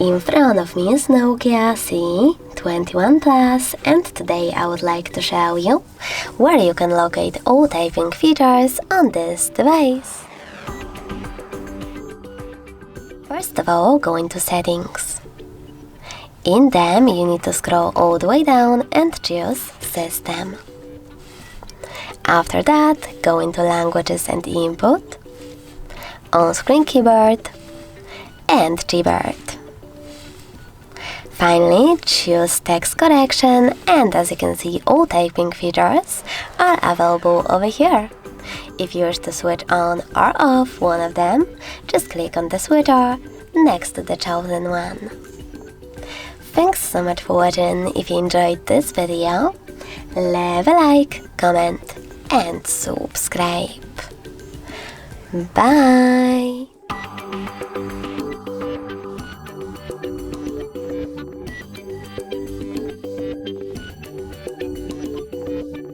In front of me is Nokia C21 Plus, and today I would like to show you where you can locate all typing features on this device. First of all, go into Settings. In them, you need to scroll all the way down and choose System. After that, go into Languages and Input, On-Screen Keyboard, and Gboard. Finally, choose Text Correction, and as you can see, all typing features are available over here. If you wish to switch on or off one of them, just click on the switcher next to the chosen one. Thanks so much for watching. If you enjoyed this video, leave a like, comment and subscribe. Bye!